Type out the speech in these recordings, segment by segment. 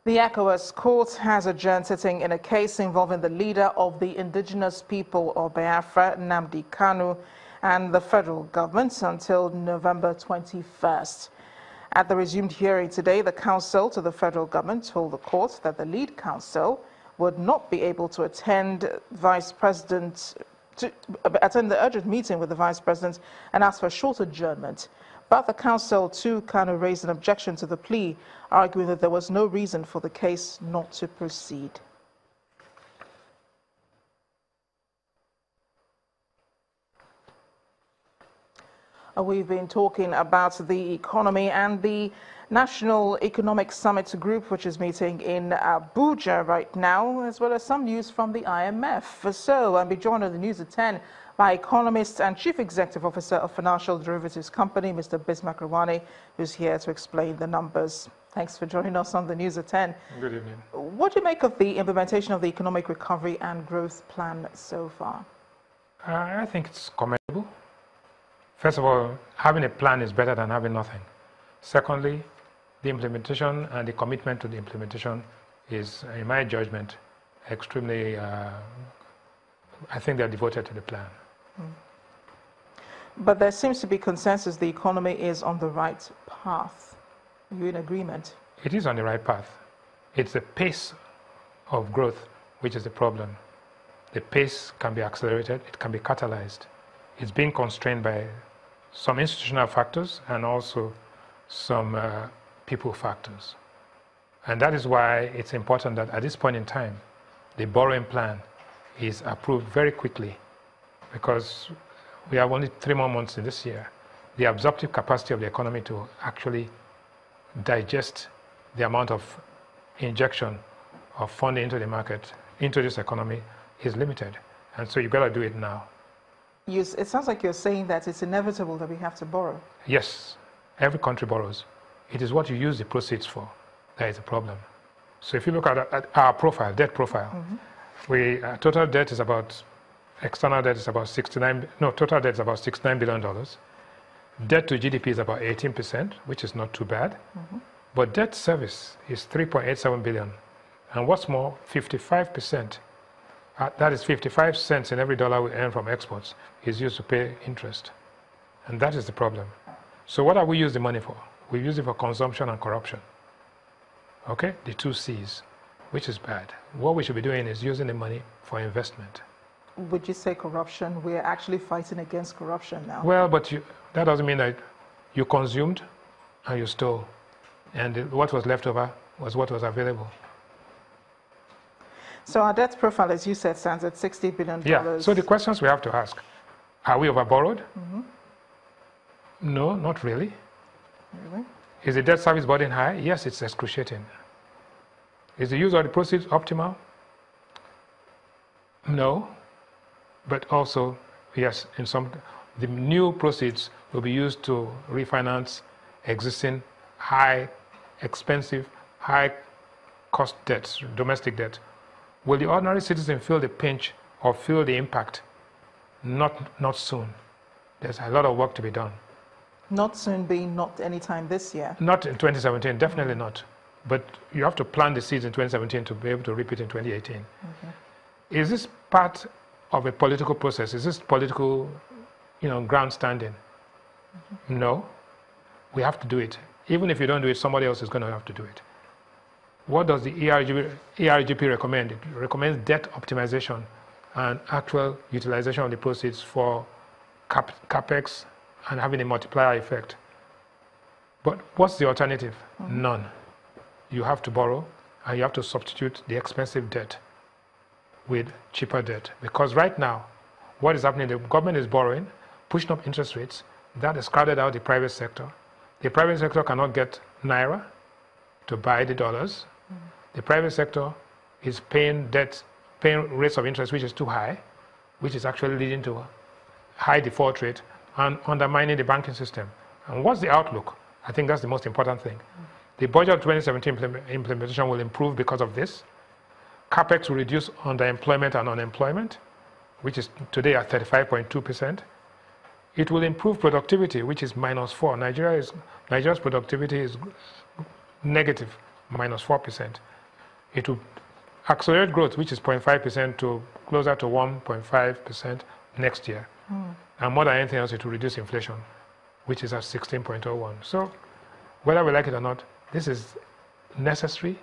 The ECOWAS court has adjourned sitting in a case involving the leader of the indigenous people of Biafra, Nnamdi Kanu, and the federal government until November 21st. At the resumed hearing today, the counsel to the federal government told the court that the lead counsel would not be able to attend the urgent meeting with the vice president and ask for a short adjournment. But the counsel to Kanu raised an objection to the plea, arguing that there was no reason for the case not to proceed. We've been talking about the economy and the National Economic Summit Group, which is meeting in Abuja right now, as well as some news from the IMF. So I'll be joined on the news at 10 by economist and Chief Executive Officer of Financial Derivatives Company, Mr. Bismarck Rawani, who's here to explain the numbers. Thanks for joining us on the news at 10. Good evening. What do you make of the implementation of the Economic Recovery and Growth Plan so far? I think it's commendable. First of all, having a plan is better than having nothing. Secondly, the implementation and the commitment to the implementation is, in my judgment, extremely, I think they're devoted to the plan. But there seems to be consensus the economy is on the right path. Are you in agreement? It is on the right path. It's the pace of growth which is the problem. The pace can be accelerated, it can be catalyzed. It's being constrained by some institutional factors and also some people factors. And that is why it's important that at this point in time, the borrowing plan is approved very quickly, because we have only 3 more months in this year. The absorptive capacity of the economy to actually digest the amount of injection of funding into the market, into this economy, is limited. And so you've got to do it now. It sounds like you're saying that it's inevitable that we have to borrow. Yes, every country borrows. It is what you use the proceeds for that is the problem. So if you look at our profile, debt profile, total debt is about, external debt is about total debt is about $69 billion. Debt to GDP is about 18%, which is not too bad. But debt service is 3.87 billion. And what's more, 55%, that is 55 cents in every dollar we earn from exports, is used to pay interest. And that is the problem. So what have we used the money for? We use it for consumption and corruption. Okay, the 2 C's, which is bad. What we should be doing is using the money for investment. Would you say corruption? We're actually fighting against corruption now. Well, but that doesn't mean that you consumed and you stole. And what was left over was what was available. So our debt profile, as you said, stands at $60 billion. Yeah, so the questions we have to ask, are we overborrowed? No, not really. Really? Is the debt service burden high? Yes, it's excruciating. Is the use of the proceeds optimal? No. But also, yes, the new proceeds will be used to refinance existing expensive, high-cost debts, domestic debt. Will the ordinary citizen feel the pinch or feel the impact? Not soon. There's a lot of work to be done. Not soon being not anytime this year? Not in 2017, definitely not. But you have to plant the seeds in 2017 to be able to reap it in 2018. Is this part of a political process? Is this political, grandstanding? No. We have to do it. Even if you don't do it, somebody else is going to have to do it. What does the ERGP recommend? It recommends debt optimization and actual utilization of the proceeds for capex and having a multiplier effect. But what's the alternative? None. You have to borrow, and you have to substitute the expensive debt with cheaper debt. Because right now, what is happening, the government is borrowing, pushing up interest rates. That has crowded out the private sector. The private sector cannot get Naira to buy the dollars. The private sector is paying rates of interest which is too high, which is actually leading to a high default rate and undermining the banking system. And what's the outlook? I think that's the most important thing. The budget of 2017 implementation will improve because of this. Capex will reduce underemployment and unemployment, which is today at 35.2%. It will improve productivity, which is -4. Nigeria's productivity is negative minus 4%. It will accelerate growth, which is 0.5%, to closer to 1.5% next year. And more than anything else, it will reduce inflation, which is at 16.01. So whether we like it or not, this is necessary,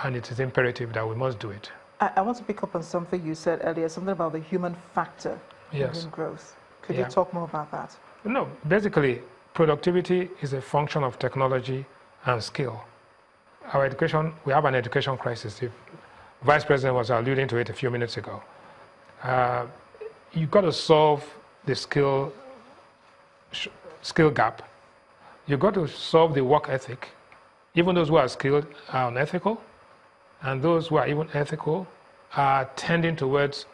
and it is imperative that we must do it. I want to pick up on something you said earlier, something about the human factor in growth. Could you talk more about that? No, basically, productivity is a function of technology and skill. Our education, we have an education crisis. The Vice President was alluding to it a few minutes ago. You've got to solve the skill gap. You've got to solve the work ethic. Even those who are skilled are unethical, and those who are even ethical are tending towards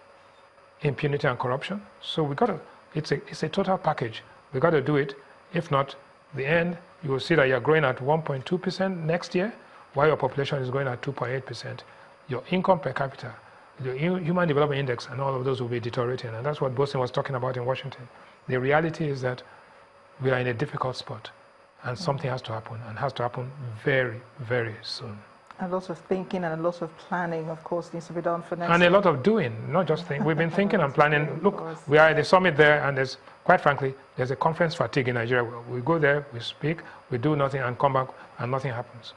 impunity and corruption. So we got to, it's a total package. We got to do it. If not, the end, you will see that you're growing at 1.2% next year, while your population is growing at 2.8%. Your income per capita, the Human Development Index, and all of those will be deteriorating. And that's what Boston was talking about in Washington. The reality is that we are in a difficult spot, and something has to happen, and has to happen very, very soon. A lot of thinking and a lot of planning, of course, needs to be done for next year. And a lot of doing, not just think. We've been thinking and planning. Look, we are at the summit there, and there's, quite frankly, there's a conference fatigue in Nigeria. We go there, we speak, we do nothing, and come back, and nothing happens.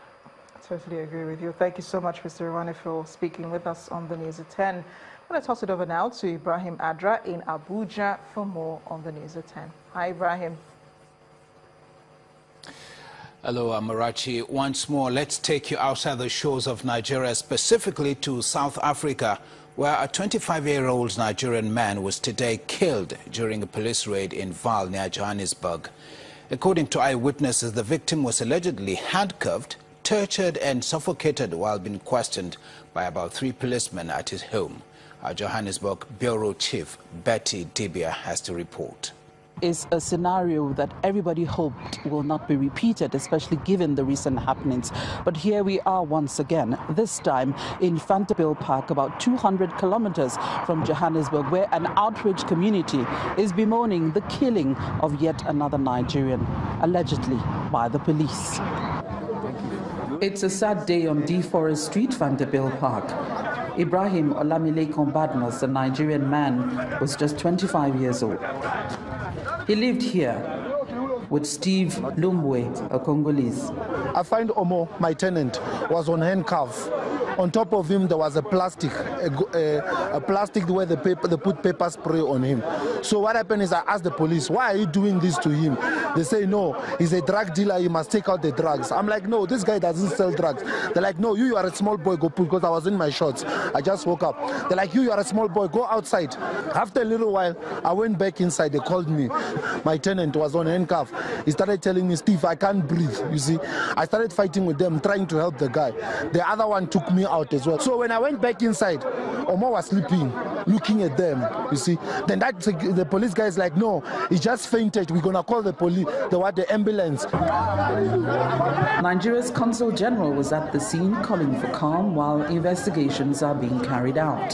I totally agree with you. Thank you so much, Mr. Irwani, for speaking with us on the News at 10. I'm going to toss it over now to Ibrahim Adra in Abuja for more on the News at 10. Hi, Ibrahim. Hello, Amarachi. Once more, let's take you outside the shores of Nigeria, specifically to South Africa, where a 25-year-old Nigerian man was today killed during a police raid in Vaal near Johannesburg. According to eyewitnesses, the victim was allegedly handcuffed, tortured and suffocated while being questioned by about 3 policemen at his home. Our Johannesburg Bureau Chief, Pt.2, has to report. Is a scenario that everybody hoped will not be repeated, especially given the recent happenings. But here we are once again, this time in Vanderbijl Park, about 200 kilometers from Johannesburg, where an outraged community is bemoaning the killing of yet another Nigerian, allegedly by the police. It's a sad day on D Forest Street, Vanderbijl Park. Ibrahim Olamilekon Badmus, a Nigerian man, was just 25 years old. He lived here with Steve Lumbwe, a Congolese. I find Omo, my tenant, was on handcuff. On top of him, there was a plastic where they put pepper spray on him. So what happened is I asked the police, why are you doing this to him? They say, no, he's a drug dealer, he must take out the drugs. I'm like, no, this guy doesn't sell drugs. They're like, no, you are a small boy, go pull, because I was in my shorts. I just woke up. They're like, you are a small boy, go outside. After a little while, I went back inside, they called me. My tenant was on handcuff. He started telling me, Steve, I can't breathe, you see. I started fighting with them, trying to help the guy. The other one took me out as well. So when I went back inside, Omo was sleeping, looking at them, you see. Then the police guy is like, no, he just fainted. We're going to call the police, the ambulance. Nigeria's Consul General was at the scene calling for calm while investigations are being carried out.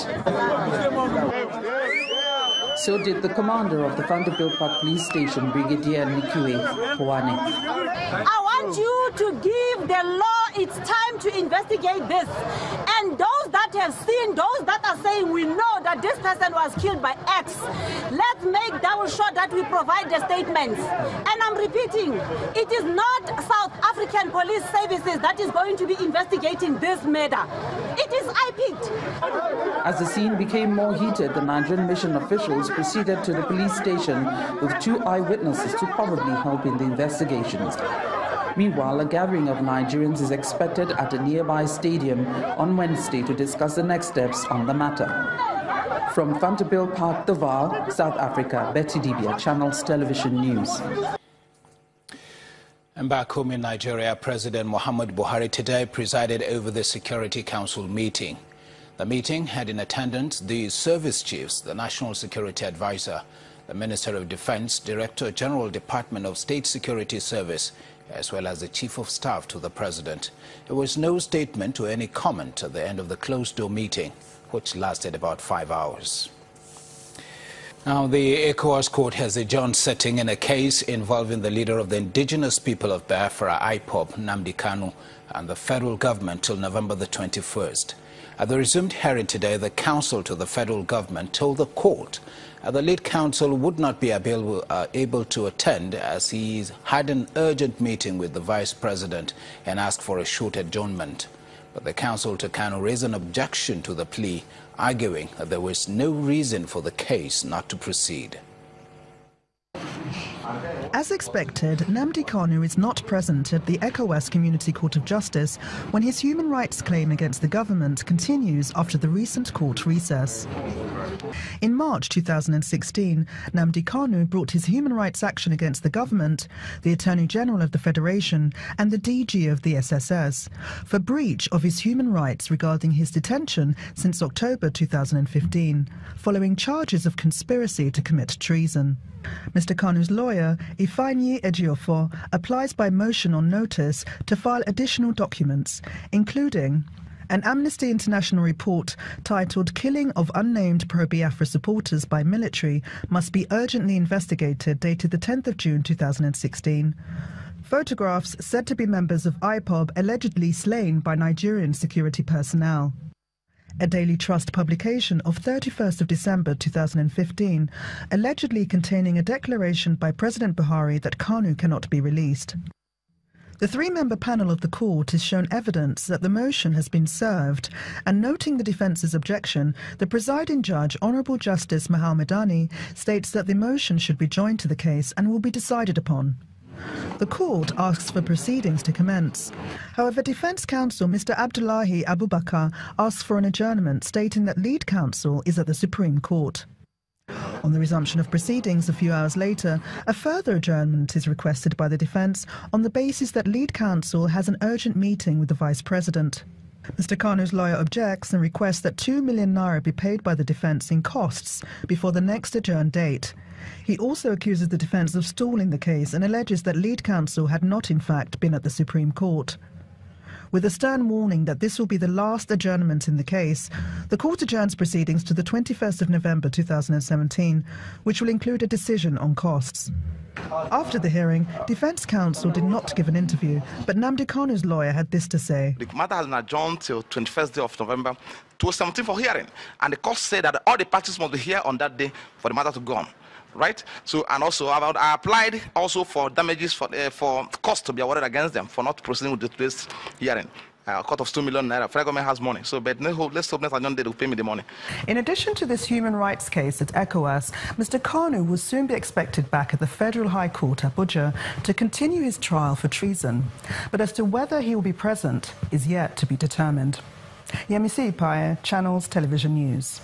So did the commander of the Vanderbijl Park Police Station, Brigadier Nikiwe Powane. I want you to give the law its time to investigate this. And those that have seen, those that are saying we know that this person was killed by X, let's make double sure that we provide the statements. And I'm repeating, it is not South African police services that is going to be investigating this murder. It is IPIT. As the scene became more heated, the Nigerian mission officials proceeded to the police station with 2 eyewitnesses to probably help in the investigations. Meanwhile, a gathering of Nigerians is expected at a nearby stadium on Wednesday to discuss the next steps on the matter. From Vanderbijl Park, the Vaal, South Africa, Betty Dibia, Channels Television News. And back home in Nigeria, President Muhammadu Buhari today presided over the Security Council meeting. The meeting had in attendance the service chiefs, the National Security Advisor, the Minister of Defense, Director General Department of State Security Service, as well as the Chief of Staff to the President. There was no statement or any comment at the end of the closed-door meeting, which lasted about 5 hours. Now, the ECOWAS court has adjourned sitting in a case involving the leader of the indigenous people of Biafra, IPOB, Nnamdi Kanu, and the federal government till November the 21st. At the resumed hearing today, the counsel to the federal government told the court the lead counsel would not be able to attend as he had an urgent meeting with the vice president and asked for a short adjournment. But the counsel to Kanu raised an objection to the plea, arguing that there was no reason for the case not to proceed. As expected, Nnamdi Kanu is not present at the ECOWAS Community Court of Justice when his human rights claim against the government continues after the recent court recess. In March 2016, Nnamdi Kanu brought his human rights action against the government, the Attorney General of the Federation and the DG of the SSS for breach of his human rights regarding his detention since October 2015, following charges of conspiracy to commit treason. Mr. Kanu's lawyer, Ifeanyi Ejiofor, applies by motion on notice to file additional documents, including an Amnesty International report titled "Killing of Unnamed Pro-Biafra Supporters by Military Must Be Urgently Investigated," dated the 10th of June 2016. Photographs said to be members of IPOB allegedly slain by Nigerian security personnel. A Daily Trust publication of 31st of December 2015, allegedly containing a declaration by President Buhari that Kanu cannot be released. The three-member panel of the court has shown evidence that the motion has been served, and noting the defence's objection, the presiding judge, Honourable Justice Mahalmedani, states that the motion should be joined to the case and will be decided upon. The court asks for proceedings to commence. However, Defence Counsel Mr. Abdullahi Abubakar asks for an adjournment, stating that lead counsel is at the Supreme Court. On the resumption of proceedings a few hours later, a further adjournment is requested by the defence on the basis that lead counsel has an urgent meeting with the Vice President. Mr. Kanu's lawyer objects and requests that 2 million naira be paid by the defence in costs before the next adjourned date. He also accuses the defence of stalling the case and alleges that lead counsel had not in fact been at the Supreme Court. With a stern warning that this will be the last adjournment in the case, the court adjourns proceedings to the 21st of November 2017, which will include a decision on costs. After the hearing, Defence Counsel did not give an interview, but Nnamdi Kanu's lawyer had this to say. The matter has been adjourned till 21st day of November 2017 for hearing, and the court said that all the parties must be here on that day for the matter to go on. Right? So, and also I applied also for damages for costs to be awarded against them for not proceeding with today's hearing. A court of 2 million naira. Federal government has money, so but let's hope that they will pay me the money. In addition to this human rights case at ECOWAS, Mr. Kanu will soon be expected back at the Federal High Court, Abuja, to continue his trial for treason. But as to whether he will be present is yet to be determined. Yemisi Ipaye, Channels Television News.